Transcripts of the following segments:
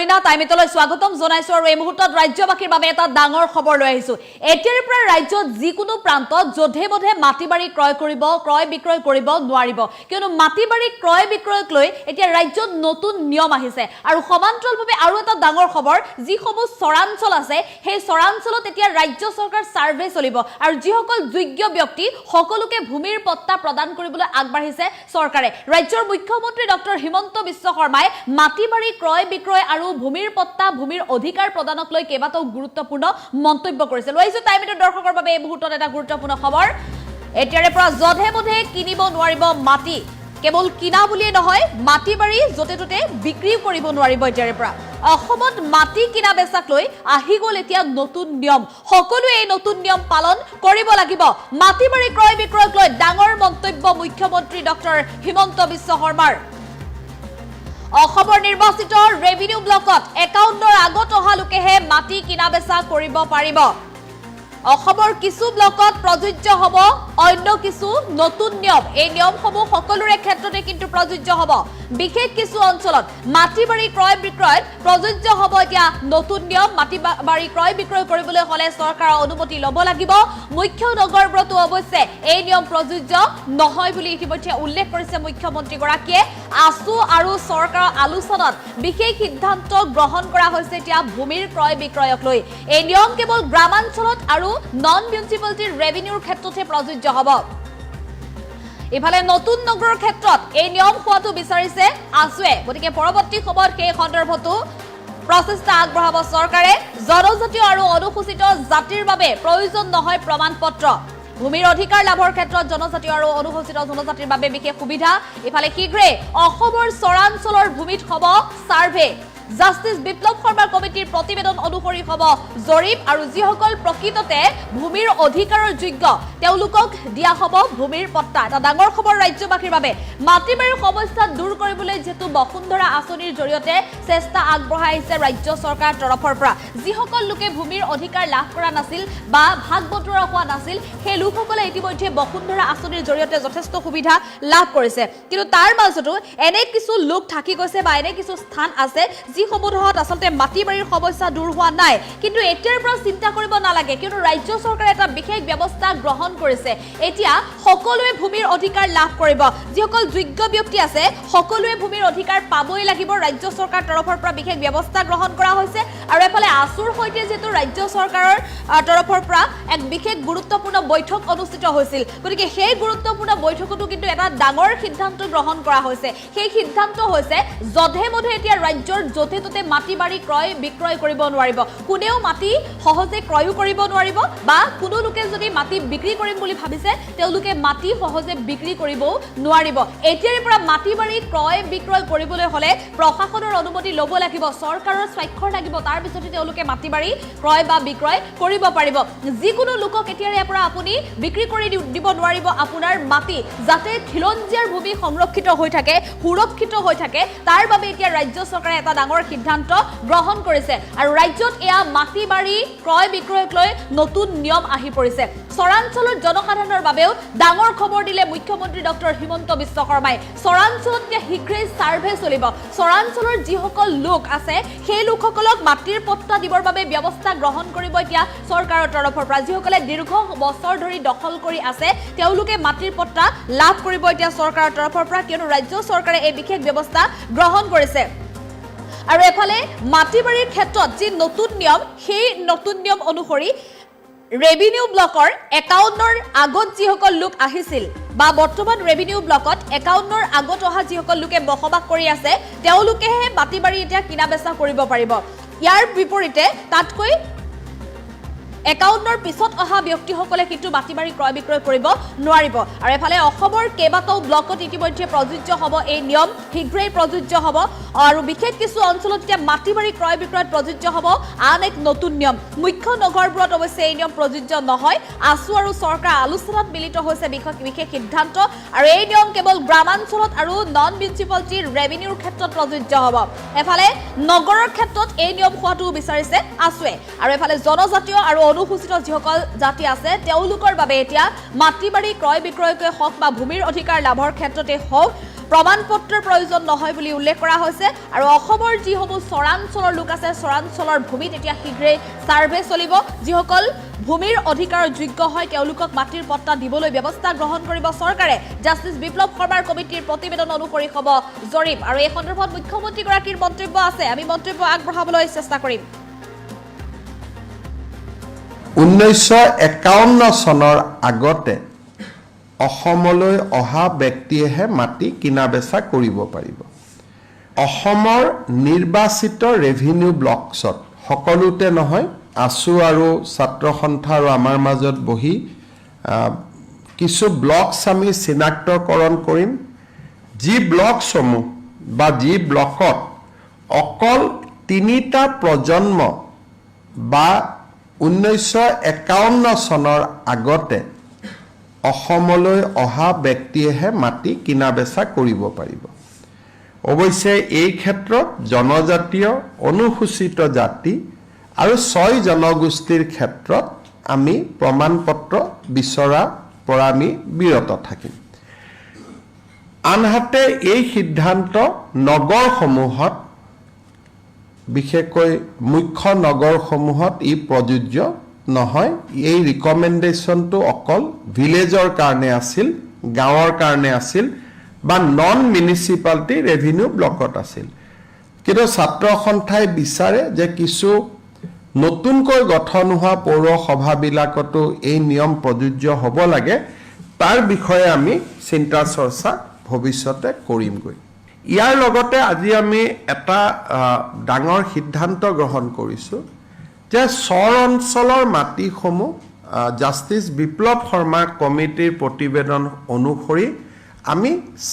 কলিনা টাইমিটলৈ স্বাগতম জনাইছো আৰু এই মুহূৰ্তত ৰাজ্যবাসীৰ বাবে এটা ডাঙৰ খবৰ লৈ আহিছো। এতিয়াৰ পৰা ৰাজ্যত যিকোনো প্ৰান্তত যধে-মধে মাটিবাৰী ক্ৰয় বিক্ৰয় কৰিব নোৱাৰিব। কিয়নো মাটিবাৰী ক্ৰয় বিক্ৰয়ক লৈ এতিয়া ৰাজ্যত নতুন নিয়ম আহিছে আৰু সমান্তৰালভাৱে আৰু এটা ডাঙৰ খবৰ যিসমূহ চৰাঞ্চল আছে সেই চৰাঞ্চলত এতিয়া ৰাজ্য চৰকাৰ সাৰ্ভে চলিব আৰু যিসকল যোগ্য ব্যক্তি সকলোকে ভূমিৰ পট্টা প্ৰদান কৰিবলৈ আগবাঢ়িছে চৰকাৰে। ৰাজ্যৰ মুখ্যমন্ত্ৰী ডক্টৰ হিমন্ত বিশ্ব শৰ্মাই মাটিবাৰী ক্ৰয় বিক্ৰয় আৰু ভূমিৰ পট্টা ভূমিৰ অধিকাৰ প্ৰদানক লৈ কেইবাটাও গুৰুত্বপূৰ্ণ মন্তব্য কৰিছে। লৈছো টাইমিটৰ দৰ্শকৰ বাবে এই মুহূৰ্তত এটা গুৰুত্বপূৰ্ণ খবৰ। এতিয়াৰে পৰা যধে-মধে কিনিব নোৱাৰিব মাটি। কেৱল কিনা বুলিয়ে নহয়, মাটিবাৰী যতে ততে বিক্ৰী কৰিব নোৱাৰিব। এতিয়াৰে পৰা অসমত মাটি কিনা বেচাক লৈ আহি গ'ল এতিয়া নতুন নিয়ম। সকলোৱে এই নতুন নিয়ম পালন কৰিব লাগিব। মাটিবাৰী ক্ৰয় বিক্ৰয়ক লৈ ডাঙৰ মন্তব্য মুখ্যমন্ত্ৰী ডক্টৰ হিমন্ত বিশ্ব শৰ্মাৰ। অসমৰ নিৰ্বাচিত ৰেভিনিউ ব্লকত 51ৰ আগত অহা লোকেহে মাটি কিনা বেচা কৰিব পাৰিব। অসমৰ কিছু ব্লকত প্ৰযোজ্য হ'ব অন্য কিছু নতুন নিয়ম। এই নিয়মসমূহ সকলোৰে ক্ষেত্ৰতে কিন্তু প্ৰযোজ্য হ'ব। বিশেষ কিছু অঞ্চলত মাটিবাৰী ক্ৰয় বিক্ৰয়ত প্ৰযোজ্য হ'ব এতিয়া নতুন নিয়ম। মাটিবাৰী ক্ৰয় বিক্ৰয় কৰিবলৈ হ'লে চৰকাৰৰ অনুমতি ল'ব লাগিব। মুখ্য নগৰবোৰতো অৱশ্যে এই নিয়ম প্ৰযোজ্য নহয় বুলি ইতিমধ্যে উল্লেখ কৰিছে মুখ্যমন্ত্ৰীগৰাকীয়ে। আছু আৰু চৰকাৰৰ আলোচনাত বিশেষ সিদ্ধান্ত গ্ৰহণ কৰা হৈছে এতিয়া ভূমিৰ ক্ৰয় বিক্ৰয়ক লৈ। এই নিয়ম কেৱল গ্ৰামাঞ্চলত আৰু নন মিউনিচিপালিটিৰ ৰেভিনিউৰ ক্ষেত্ৰতে প্ৰযোজ্য হ'ব। ইফালে নতুন নগৰৰ ক্ষেত্ৰত এই নিয়ম হোৱাটো বিচাৰিছে আছুৱে। গতিকে পৰৱৰ্তী সময়ত সেই সন্দৰ্ভতো প্ৰচেষ্টা আগবঢ়াব চৰকাৰে। জনজাতীয় আৰু অনুসূচিত জাতিৰ বাবে প্ৰয়োজন নহয় প্ৰমাণ পত্ৰ। ভূমিৰ অধিকাৰ লাভৰ ক্ষেত্ৰত জনজাতীয় আৰু অনুসূচিত জনজাতিৰ বাবে বিশেষ সুবিধা। ইফালে শীঘ্ৰে অসমৰ চৰাঞ্চলৰ ভূমিত হ'ব সাৰ্ভে। জাষ্টিস বিপ্লৱ শৰ্মাৰ কমিটিৰ প্ৰতিবেদন অনুসৰি হ'ব জৰীপ আৰু যিসকল প্ৰকৃততে ভূমিৰ অধিকাৰৰ যোগ্য তেওঁলোকক দিয়া হ'ব ভূমিৰ পট্টা। এটা ডাঙৰ খবৰ ৰাজ্যবাসীৰ বাবে। মাটিবাৰীৰ সমস্যা দূৰ কৰিবলৈ যেহেতু বসুন্ধৰা আঁচনিৰ জৰিয়তে চেষ্টা আগবঢ়াই আহিছে ৰাজ্য চৰকাৰৰ তৰফৰ পৰা। যিসকল লোকে ভূমিৰ অধিকাৰ লাভ কৰা নাছিল বা ভাগ বতৰা হোৱা নাছিল সেই লোকসকলে ইতিমধ্যে বসুন্ধৰা আঁচনিৰ জৰিয়তে যথেষ্ট সুবিধা লাভ কৰিছে। কিন্তু তাৰ মাজতো এনে কিছু লোক থাকি গৈছে বা এনে কিছু স্থান আছে যিসমূহত আচলতে মাটিবাৰীৰ সমস্যা দূৰ হোৱা নাই। কিন্তু এতিয়াৰ পৰা চিন্তা কৰিব নালাগে, কিয়নো ৰাজ্য চৰকাৰে এটা বিশেষ ব্যৱস্থা গ্ৰহণ কৰিছে। এতিয়া সকলোৱে ভূমিৰ অধিকাৰ লাভ কৰিব। যিসকল যোগ্য ব্যক্তি আছে সকলোৱে ভূমিৰ অধিকাৰ পাবই লাগিব। ৰাজ্য চৰকাৰৰ তৰফৰ পৰা বিশেষ ব্যৱস্থা গ্ৰহণ কৰা হৈছে। আৰু এফালে আছুৰ সৈতে যিহেতু ৰাজ্য চৰকাৰৰ তৰফৰ পৰা এক বিশেষ গুৰুত্বপূৰ্ণ বৈঠক অনুষ্ঠিত হৈছিল, গতিকে সেই গুৰুত্বপূৰ্ণ বৈঠকতো কিন্তু এটা ডাঙৰ সিদ্ধান্ত গ্ৰহণ কৰা হৈছে। সেই সিদ্ধান্ত হৈছে যধে-মধে এতিয়া ৰাজ্যৰ য'তে ত'তে মাটিবাৰী ক্ৰয় বিক্ৰয় কৰিব নোৱাৰিব। কোনেও মাটি সহজে ক্ৰয়ো কৰিব নোৱাৰিব বা কোনো লোকে যদি মাটি বিক্ৰী কৰিম বুলি ভাবিছে তেওঁলোকে মাটি সহজে বিক্ৰী কৰিবও নোৱাৰিব। এতিয়াৰ পৰা মাটিবাৰী ক্ৰয় বিক্ৰয় কৰিবলৈ হ'লে প্ৰশাসনৰ অনুমতি ল'ব লাগিব, চৰকাৰৰ স্বাক্ষৰ লাগিব। তাৰ পিছতে তেওঁলোকে মাটিবাৰী ক্ৰয় বা বিক্ৰয় কৰিব পাৰিব। যিকোনো লোকক এতিয়াৰে পৰা আপুনি বিক্ৰী কৰি দিব নোৱাৰিব আপোনাৰ মাটি, যাতে খিলঞ্জীয়াৰ ভূমি সংৰক্ষিত হৈ থাকে, সুৰক্ষিত হৈ থাকে। তাৰ বাবে এতিয়া ৰাজ্য চৰকাৰে এটা ডাঙৰ সিদ্ধান্ত গ্ৰহণ কৰিছে আৰু ৰাজ্যত এয়া মাটিবাৰী ক্ৰয় বিক্ৰয়ক লৈ নতুন নিয়ম আহি পৰিছে। চৰাঞ্চলৰ জনসাধাৰণৰ বাবেও ডাঙৰ খবৰ দিলে মুখ্যমন্ত্ৰী ডক্টৰ হিমন্ত বিশ্ব শৰ্মাই। চৰাঞ্চলত এতিয়া শীঘ্ৰেই সাৰ্ভে চলিব। চৰাঞ্চলৰ যিসকল লোক আছে সেই লোকসকলক মাটিৰ পট্টা দিবৰ বাবে ব্যৱস্থা গ্ৰহণ কৰিব এতিয়া চৰকাৰৰ তৰফৰ পৰা। যিসকলে দীৰ্ঘ বছৰ ধৰি দখল কৰি আছে তেওঁলোকে মাটিৰ পট্টা লাভ কৰিব এতিয়া চৰকাৰৰ তৰফৰ পৰা, কিয়নো ৰাজ্য চৰকাৰে এই বিশেষ ব্যৱস্থা গ্ৰহণ কৰিছে। আৰু এফালে মাটিবাৰীৰ ক্ষেত্ৰত যি নতুন নিয়ম, সেই নতুন নিয়ম অনুসৰি ৰেভিনিউ ব্লকৰ 51ৰ আগত যিসকল লোক আহিছিল বা বৰ্তমান ৰেভিনিউ ব্লকত 51ৰ আগত অহা যিসকল লোকে বসবাস কৰি আছে তেওঁলোকেহে মাটিবাৰী এতিয়া কিনা বেচা কৰিব পাৰিব। ইয়াৰ বিপৰীতে তাতকৈ 51ৰ পিছত অহা ব্যক্তিসকলে কিন্তু মাটিবাৰী ক্ৰয় বিক্ৰয় কৰিব নোৱাৰিব। আৰু এফালে অসমৰ কেইবাটাও ব্লকত ইতিমধ্যে প্ৰযোজ্য হ'ব এই নিয়ম, শীঘ্ৰেই প্ৰযোজ্য হ'ব। আৰু বিশেষ কিছু অঞ্চলত এতিয়া মাটিবাৰী ক্ৰয় বিক্ৰয়ত প্ৰযোজ্য হ'ব আন এক নতুন নিয়ম। মুখ্য নগৰবোৰত অৱশ্যে এই নিয়ম প্ৰযোজ্য নহয়। আছু আৰু চৰকাৰ আলোচনাত মিলিত হৈছে বিশেষ সিদ্ধান্ত। আৰু এই নিয়ম কেৱল গ্ৰামাঞ্চলত আৰু নন মিউনিচিপালিটিৰ ৰেভিনিউৰ ক্ষেত্ৰত প্ৰযোজ্য হ'ব। এফালে নগৰৰ ক্ষেত্ৰত এই নিয়ম হোৱাটো বিচাৰিছে আছুৱে। আৰু এফালে জনজাতীয় আৰু অনুসূচিত যিসকল জাতি আছে তেওঁলোকৰ বাবে এতিয়া মাটিবাৰী ক্ৰয় বিক্ৰয়কে হওক বা ভূমিৰ অধিকাৰ লাভৰ ক্ষেত্ৰতে হওক প্ৰমাণপত্ৰৰ প্ৰয়োজন নহয় বুলি উল্লেখ কৰা হৈছে আৰু অসমৰ যিসমূহ চৰাঞ্চলৰ লোক আছে চৰাঞ্চলৰ ভূমিত এতিয়া শীঘ্ৰেই সাৰ্ভে চলিব যিসকল ভূমিৰ অধিকাৰৰ যোগ্য হয় তেওঁলোকক মাটিৰ পট্টা দিবলৈ ব্যৱস্থা গ্ৰহণ কৰিব চৰকাৰে জাষ্টিস বিপ্লৱ শৰ্মাৰ কমিটিৰ প্ৰতিবেদন অনুসৰি হ'ব জৰীপ আৰু এই সন্দৰ্ভত মুখ্যমন্ত্ৰীগৰাকীৰ মন্তব্য আছে আমি মন্তব্য আগবঢ়াবলৈ চেষ্টা কৰিম 1951 চনৰ আগতে অসমলৈ অহা ব্যক্তিয়েহে মাটি কিনা বেচা কৰিব পাৰিব অসমৰ নিৰ্বাচিত ৰেভিনিউ ব্লকছত সকলোতে নহয় আছু আৰু ছাত্ৰ সন্থা আৰু আমাৰ মাজত বহি কিছু ব্লকছ আমি চিনাক্তকৰণ কৰিম যি ব্লকসমূহ বা যি ব্লকত অকল 3টা প্ৰজন্ম বা 1951 চনৰ আগতে অসমলৈ অহা ব্যক্তিয়েহে মাটি কিনা বেচা কৰিব পাৰিব অৱশ্যে এই ক্ষেত্ৰত জনজাতীয় অনুসূচিত জাতি আৰু 6 জনগোষ্ঠীৰ ক্ষেত্ৰত আমি প্ৰমাণপত্ৰ বিচৰা পৰা আমি বিৰত থাকিম আনহাতে এই সিদ্ধান্ত নগৰসমূহত বিশেষকৈ মুখ্য নগৰসমূহত ই প্ৰযোজ্য নহয় এই ৰিকমেন্ডেশনটো অকল ভিলেজৰ কাৰণে আছিল গাঁৱৰ কাৰণে আছিল বা নন মিউনিসিপালিটি ৰেভিনিউ ব্লকত আছিল কিন্তু ছাত্ৰ সন্থাই বিচাৰে যে কিছু নতুনকৈ গঠন হোৱা পৌৰসভাবিলাকতো এই নিয়ম প্ৰযোজ্য হ'ব লাগে তাৰ বিষয়ে আমি চিন্তা চৰ্চা ভৱিষ্যতে কৰিমগৈ ইয়াৰ লগতে আজি আমি এটা ডাঙৰ সিদ্ধান্ত গ্ৰহণ কৰিছো যে চৰ অঞ্চলৰ মাটিসমূহ জাষ্টিস বিপ্লৱ শৰ্মা কমিটিৰ প্ৰতিবেদন অনুসৰি আমি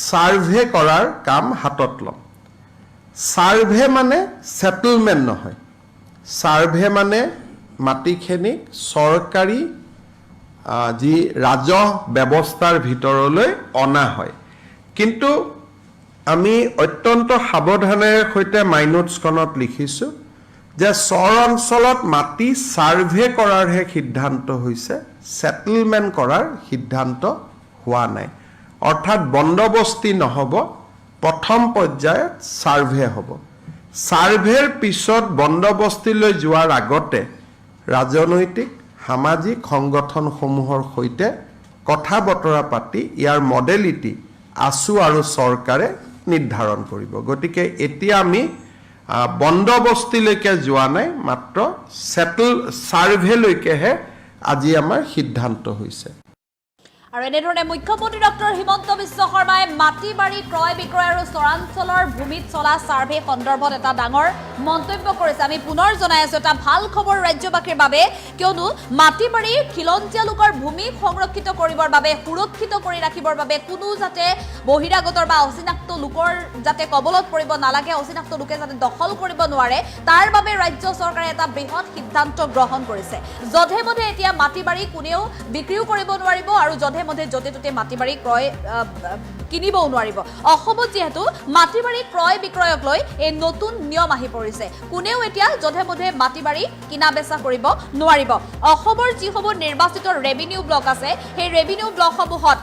সাৰ্ভে কৰাৰ কাম হাতত লম সাৰ্ভে মানে সেটেলমেন্ট নহয় সাৰ্ভে মানে মাটিখিনিক চৰকাৰী যি ৰাজহ ব্যৱস্থাৰ ভিতৰলৈ অনা হয় কিন্তু আমি অত্যন্ত সাৱধানেৰে সৈতে মাইনোটছখনত লিখিছো যে চৰ অঞ্চলত মাটি সাৰ্ভে কৰাৰহে সিদ্ধান্ত হৈছে সেটেলমেন্ট কৰাৰ সিদ্ধান্ত হোৱা নাই অৰ্থাৎ বন্দবস্তি নহব প্ৰথম পৰ্যায়ত সাৰ্ভে হ'ব সাৰ্ভেৰ পিছত বন্দবস্তিলৈ যোৱাৰ আগতে ৰাজনৈতিক সামাজিক সংগঠনসমূহৰ সৈতে কথা বতৰা পাতি ইয়াৰ মডেলিটি আছু আৰু চৰকাৰে নিৰ্ধাৰণ কৰিব গতিকে এতিয়া আমি বন্দবস্তিলৈকে যোৱা নাই মাত্ৰ সেটেল সাৰ্ভেলৈকেহে আজি আমাৰ সিদ্ধান্ত হৈছে আৰু এনেধৰণে মুখ্যমন্ত্ৰী ডক্টৰ হিমন্ত বিশ্ব শৰ্মাই মাটি বাৰী ক্ৰয় বিক্ৰয় আৰু চৰাঞ্চলৰ ভূমিত চলা সাৰ্ভে সন্দৰ্ভত এটা ডাঙৰ মন্তব্য কৰিছে আমি পুনৰ জনাই আছো এটা ভাল খবৰ ৰাজ্যবাসীৰ বাবে কিয়নো মাটি বাৰী খিলঞ্জীয়া লোকৰ ভূমি সংৰক্ষিত কৰিবৰ বাবে সুৰক্ষিত কৰি ৰাখিবৰ বাবে কোনো যাতে বহিৰাগতৰ বা অচিনাক্ত লোকৰ যাতে কবলত পৰিব নালাগে অচিনাক্ত লোকে যাতে দখল কৰিব নোৱাৰে তাৰ বাবে ৰাজ্য চৰকাৰে এটা বৃহৎ সিদ্ধান্ত গ্ৰহণ কৰিছে যধে মধে এতিয়া মাটি বাৰী কোনেও বিক্ৰীও কৰিব নোৱাৰিব আৰু যধে মধে যতে ততে মাটি বাৰী ক্ৰয় কিনিবও নোৱাৰিব অসমত যেহেতু মাটি বাৰী ক্ৰয় বিক্ৰয়ক লৈ এই নতুন নিয়ম আহি পৰিছে কোনেও এতিয়া যধে মধে মাটি বাৰী কিনা বেচা কৰিব নোৱাৰিব অসমৰ যিসমূহ নিৰ্বাচিত ৰেভিনিউ ব্লক আছে সেই ৰেভিনিউ ব্লকসমূহত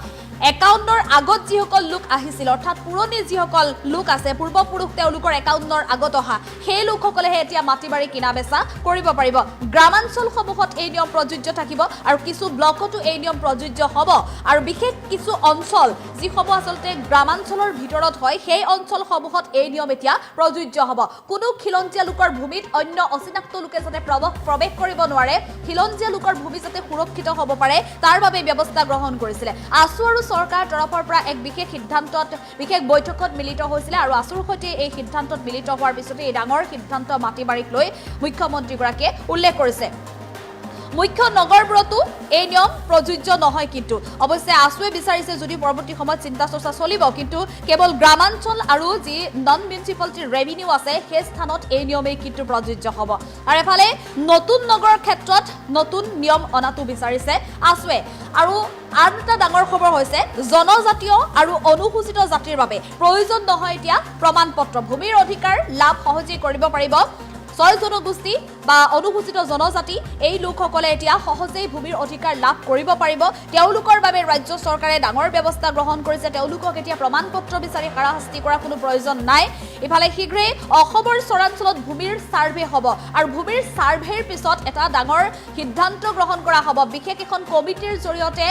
51ৰ আগত যিসকল লোক আহিছিল অৰ্থাৎ পুৰণি যিসকল লোক আছে পূৰ্বপুৰুষ তেওঁলোকৰ 51ৰ আগত অহা সেই লোকসকলেহে এতিয়া মাটি বাৰী কিনা বেচা কৰিব পাৰিব গ্ৰামাঞ্চলসমূহত এই নিয়ম প্ৰযোজ্য থাকিব আৰু কিছু ব্লকতো এই নিয়ম প্ৰযোজ্য হ'ব আৰু বিশেষ কিছু অঞ্চল যিসমূহ আচলতে গ্ৰামাঞ্চলৰ ভিতৰত হয় সেই অঞ্চলসমূহত এই নিয়ম এতিয়া প্ৰযোজ্য হ'ব কোনো খিলঞ্জীয়া লোকৰ ভূমিত অন্য অচিনাক্ত লোকে যাতে প্ৰৱেশ কৰিব নোৱাৰে খিলঞ্জীয়া লোকৰ ভূমি যাতে সুৰক্ষিত হ'ব পাৰে তাৰ বাবে ব্যৱস্থা গ্ৰহণ কৰিছিলে আছু আৰু চৰকাৰৰ তৰফৰ পৰা এক বিশেষ সিদ্ধান্তত বিশেষ বৈঠকত মিলিত হৈছিল আৰু আছুৰ সৈতে এই সিদ্ধান্তত মিলিত হোৱাৰ পিছতে এই ডাঙৰ সিদ্ধান্ত মাটি বাৰীক লৈ মুখ্যমন্ত্ৰীগৰাকীয়ে উল্লেখ কৰিছে মুখ্য নগৰবোৰতো এই নিয়ম প্ৰযোজ্য নহয় কিন্তু অৱশ্যে আছুৱে বিচাৰিছে যদি পৰৱৰ্তী সময়ত চিন্তা চৰ্চা চলিব কিন্তু কেৱল গ্ৰামাঞ্চল আৰু যি নন মিউনিচিপালিটি ৰেভিনিউ আছে সেই স্থানত এই নিয়মেই কিন্তু প্ৰযোজ্য হ'ব আৰু এফালে নতুন নগৰৰ ক্ষেত্ৰত নতুন নিয়ম অনাটো বিচাৰিছে আছুৱে আৰু আন এটা ডাঙৰ খবৰ হৈছে জনজাতীয় আৰু অনুসূচিত জাতিৰ বাবে প্ৰয়োজন নহয় এতিয়া প্ৰমাণপত্ৰ ভূমিৰ অধিকাৰ লাভ সহজে কৰিব পাৰিব ছয় জনগোষ্ঠী বা অনুসূচিত জনজাতি এই লোকসকলে এতিয়া সহজেই ভূমিৰ অধিকাৰ লাভ কৰিব পাৰিব তেওঁলোকৰ বাবে ৰাজ্য চৰকাৰে ডাঙৰ ব্যৱস্থা গ্ৰহণ কৰিছে তেওঁলোকক এতিয়া প্ৰমাণ পত্ৰ বিচাৰি হাৰাশাস্তি কৰাৰ কোনো প্ৰয়োজন নাই ইফালে শীঘ্ৰেই অসমৰ চৰাঞ্চলত ভূমিৰ সাৰ্ভে হ'ব আৰু ভূমিৰ সাৰ্ভেৰ পিছত এটা ডাঙৰ সিদ্ধান্ত গ্ৰহণ কৰা হ'ব বিশেষ এখন কমিটিৰ জৰিয়তে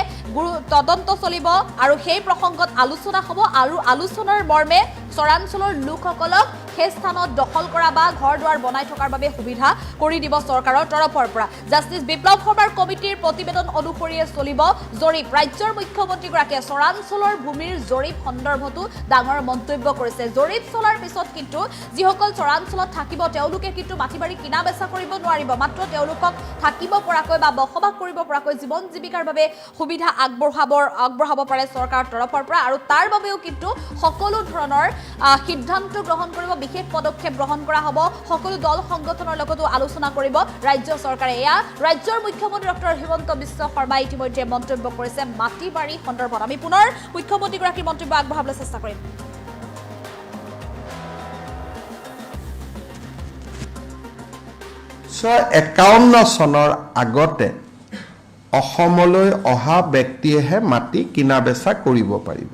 তদন্ত চলিব আৰু সেই প্ৰসংগত আলোচনা হ'ব আৰু আলোচনাৰ মৰ্মে চৰাঞ্চলৰ লোকসকলক সেই স্থানত দখল কৰা বা ঘৰ দুৱাৰ বনাই থকাৰ বাবে সুবিধা কৰি দিব চৰকাৰৰ তৰফৰ পৰা জাষ্টিস বিপ্লৱ শৰ্মাৰ কমিটিৰ প্ৰতিবেদন অনুসৰিয়ে চলিব জৰীপ ৰাজ্যৰ মুখ্যমন্ত্ৰীগৰাকীয়ে চৰাঞ্চলৰ ভূমিৰ জৰীপ সন্দৰ্ভতো ডাঙৰ মন্তব্য কৰিছে জৰীপ চলাৰ পিছত কিন্তু যিসকল চৰাঞ্চলত থাকিব তেওঁলোকে কিন্তু মাটিবাৰী কিনা বেচা কৰিব নোৱাৰিব মাত্ৰ তেওঁলোকক থাকিব পৰাকৈ বা বসবাস কৰিব পৰাকৈ জীৱন জীৱিকাৰ বাবে সুবিধা আগবঢ়াব পাৰে চৰকাৰৰ তৰফৰ পৰা আৰু তাৰ বাবেও কিন্তু সকলো ধৰণৰ সিদ্ধান্ত গ্ৰহণ কৰিব বিশেষ পদক্ষেপ গ্ৰহণ কৰা হ'ব সকলো দল সংগঠনৰ লগতো আলোচনা কৰিব ৰাজ্য চৰকাৰে এয়া ৰাজ্যৰ মুখ্যমন্ত্ৰী ডক্টৰ হিমন্ত বিশ্ব শৰ্মা ইতিমধ্যে মন্তব্য কৰিছে মাটিবাৰী সন্দৰ্ভত আমি পুনৰ মুখ্যমন্ত্ৰীগৰাকীৰ মন্তব্য আগবঢ়াবলৈ চেষ্টা কৰিম 1951 চনৰ আগতে অসমলৈ অহা ব্যক্তিয়েহে মাটি কিনা বেচা কৰিব পাৰিব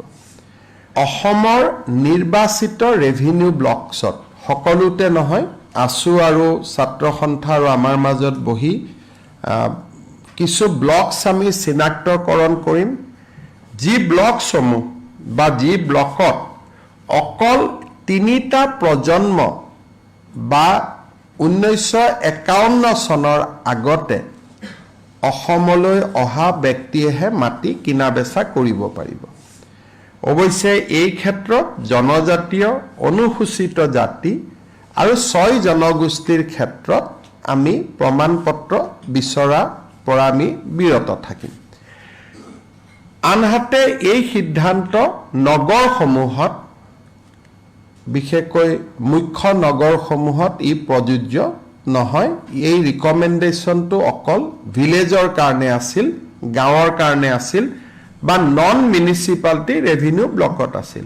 অসমৰ নিৰ্বাচিত ৰেভিনিউ ব্লকছত সকলোতে নহয় আছু আৰু ছাত্ৰ সন্থা আৰু আমাৰ মাজত বহি কিছু ব্লকছ আমি চিনাক্তকৰণ কৰিম যি ব্লকসমূহ বা যি ব্লকত অকল তিনিটা প্ৰজন্ম বা 1951 চনৰ আগতে অসমলৈ অহা ব্যক্তিয়েহে মাটি কিনা বেচা কৰিব পাৰিব অৱশ্যে এই ক্ষেত্ৰত জনজাতীয় অনুসূচিত জাতি আৰু 6 জনগোষ্ঠীৰ ক্ষেত্ৰত আমি প্ৰমাণপত্ৰ বিচৰা পৰা আমি বিৰত থাকিম আনহাতে এই সিদ্ধান্ত নগৰসমূহত বিশেষকৈ মুখ্য নগৰসমূহত ই প্ৰযোজ্য নহয় এই ৰিকমেন্ডেশনটো অকল ভিলেজৰ কাৰণে আছিল গাঁৱৰ কাৰণে আছিল বা নন মিউনিসিপালিটি ৰেভিনিউ ব্লকত আছিল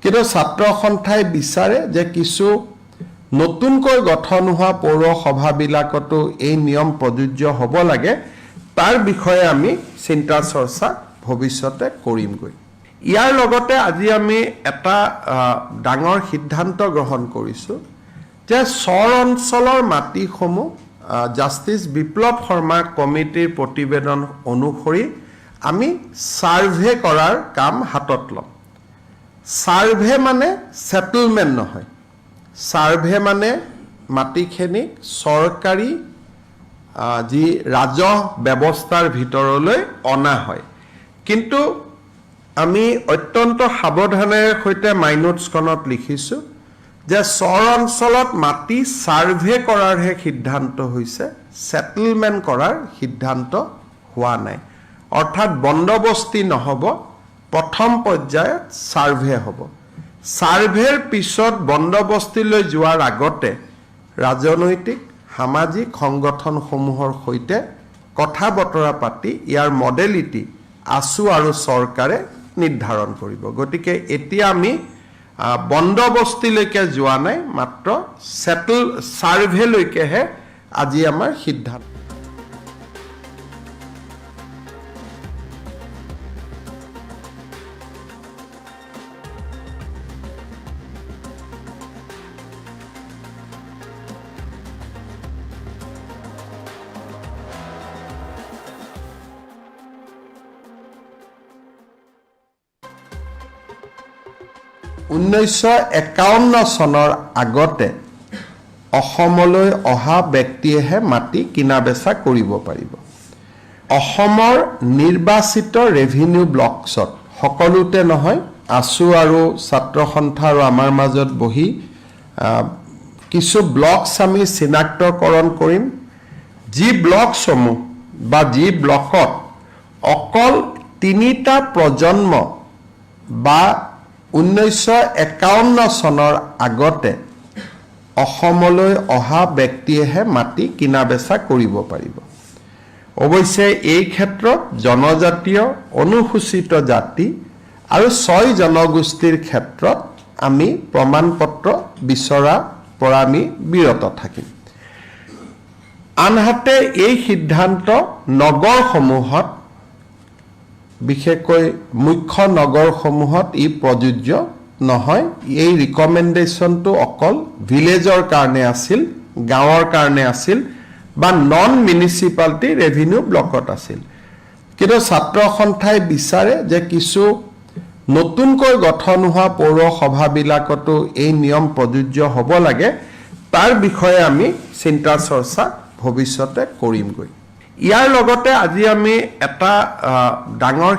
কিন্তু ছাত্ৰ সন্থাই বিচাৰে যে কিছু নতুনকৈ গঠন হোৱা পৌৰসভাবিলাকতো এই নিয়ম প্ৰযোজ্য হ'ব লাগে তাৰ বিষয়ে আমি চিন্তা চৰ্চা ভৱিষ্যতে কৰিমগৈ ইয়াৰ লগতে আজি আমি এটা ডাঙৰ সিদ্ধান্ত গ্ৰহণ কৰিছো যে চৰ অঞ্চলৰ মাটিসমূহ জাষ্টিস বিপ্লৱ শৰ্মা কমিটিৰ প্ৰতিবেদন অনুসৰি আমি সাৰ্ভে কৰাৰ কাম হাতত লম সাৰ্ভে মানে সেটেলমেন্ট নহয় সাৰ্ভে মানে মাটিখিনিক চৰকাৰী যি ৰাজহ ব্যৱস্থাৰ ভিতৰলৈ অনা হয় কিন্তু আমি অত্যন্ত সাৱধানেৰে সৈতে মাইনোটছখনত লিখিছো যে চৰ অঞ্চলত মাটি সাৰ্ভে কৰাৰহে সিদ্ধান্ত হৈছে সেটেলমেন্ট কৰাৰ সিদ্ধান্ত হোৱা নাই অৰ্থাৎ বন্দবস্তি নহব প্ৰথম পৰ্যায়ত সাৰ্ভে হ'ব সাৰ্ভেৰ পিছত বন্দবস্তিলৈ যোৱাৰ আগতে ৰাজনৈতিক সামাজিক সংগঠনসমূহৰ সৈতে কথা বতৰা পাতি ইয়াৰ মডেলিটি আছু আৰু চৰকাৰে নিৰ্ধাৰণ কৰিব গতিকে এতিয়া আমি বন্দবস্তিলৈকে যোৱা নাই মাত্ৰ সেটেল সাৰ্ভেলৈকেহে আজি আমাৰ সিদ্ধান্ত 1951 চনৰ আগতে অসমলৈ অহা ব্যক্তিয়েহে মাটি কিনা বেচা কৰিব পাৰিব অসমৰ নিৰ্বাচিত ৰেভিনিউ ব্লকছত সকলোতে নহয় আছু আৰু ছাত্ৰ সন্থা আৰু আমাৰ মাজত বহি কিছু ব্লকছ আমি চিনাক্তকৰণ কৰিম যি ব্লকসমূহ বা যি ব্লকত অকল তিনিটা প্ৰজন্ম বা 1951 চনৰ আগতে অসমলৈ অহা ব্যক্তিয়েহে মাটি কিনা বেচা কৰিব পাৰিব অৱশ্যে এই ক্ষেত্ৰত জনজাতীয় অনুসূচিত জাতি আৰু 6 জনগোষ্ঠীৰ ক্ষেত্ৰত আমি প্ৰমাণপত্ৰ বিচৰা পৰা আমি বিৰত থাকিম আনহাতে এই সিদ্ধান্ত নগৰসমূহত বিশেষকৈ মুখ্য নগৰসমূহত ই প্ৰযোজ্য নহয় এই ৰিকমেণ্ডেশ্যনটো অকল ভিলেজৰ কাৰণে আছিল গাঁৱৰ কাৰণে আছিল বা নন মিউনিচিপালিটি ৰেভিনিউ ব্লকত আছিল কিন্তু ছাত্ৰ সন্থাই বিচাৰে যে কিছু নতুনকৈ গঠন হোৱা পৌৰসভাবিলাকতো এই নিয়ম প্ৰযোজ্য হ'ব লাগে তাৰ বিষয়ে আমি চিন্তা চৰ্চা ভৱিষ্যতে কৰিমগৈ ইয়াৰ লগতে আজি আমি এটা ডাঙৰ